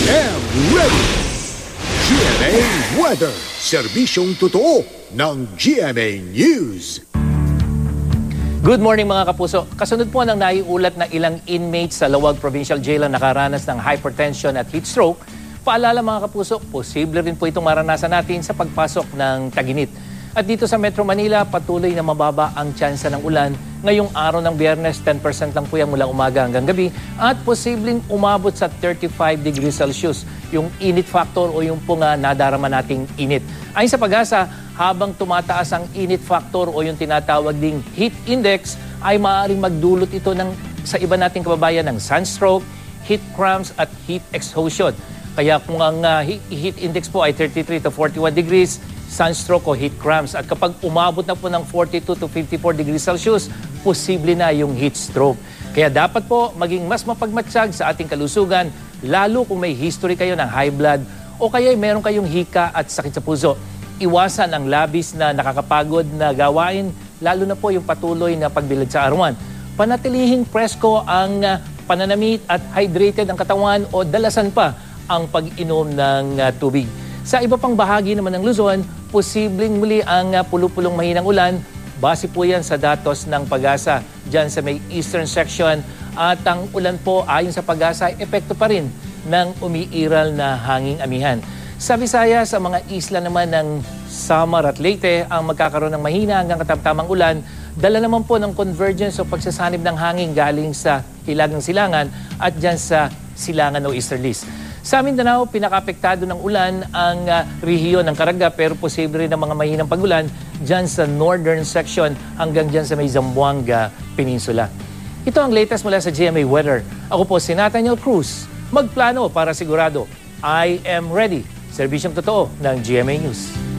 am ready. GMA Weather. Serbisyong totoo ng GMA News. Good morning mga kapuso. Kasunod po ng naiulat na ilang inmates sa Lawag Provincial Jail na nakaranas ng hypertension at heat stroke, paalala mga kapuso, posible rin po itong maranasan natin sa pagpasok ng tag-init. At dito sa Metro Manila, patuloy na mababa ang tsansa ng ulan. Ngayong araw ng Biyernes, 10% lang po yan mula umaga hanggang gabi at posibleng umabot sa 35 degrees Celsius, yung init factor o yung po nga nadarama nating init. Ayon sa Pag-asa, habang tumataas ang init factor o yung tinatawag ding heat index, ay maaaring magdulot ito sa iba nating kababayan ng sunstroke, heat cramps at heat exhaustion. Kaya kung ang heat index po ay 33 to 41 degrees, sunstroke o heat cramps. At kapag umabot na po ng 42 to 54 degrees Celsius, posible na yung heat stroke. Kaya dapat po maging mas mapagmatsyag sa ating kalusugan, lalo kung may history kayo ng high blood o kaya meron kayong hika at sakit sa puso. Iwasan ang labis na nakakapagod na gawain, lalo na po yung patuloy na pagbilad sa arawan. Panatilihing presko ang pananamit at hydrated ang katawan o dalasan pa ang pag-inom ng tubig. Sa iba pang bahagi naman ng Luzon, posibleng muli ang pulupulong mahinang ulan. Base po yan sa datos ng Pag-asa dyan sa may eastern section. At ang ulan po ayon sa Pag-asa ay epekto pa rin ng umiiral na hanging amihan. Sa Visayas, sa mga isla naman ng Samar at Leyte ang magkakaroon ng mahina hanggang katamtamang ulan. Dala naman po ng convergence o pagsasanib ng hangin galing sa hilagang silangan at dyan sa silangan o easterlies. Sa Mindanao, pinaka-apektado ng ulan ang rehiyon ng Caraga pero posible rin ng mga mahinang pagulan dyan sa northern section hanggang dyan sa may Zamboanga Peninsula. Ito ang latest mula sa GMA Weather. Ako po si Nathaniel Cruz. Magplano para sigurado. I am ready. Serbisyong totoo ng GMA News.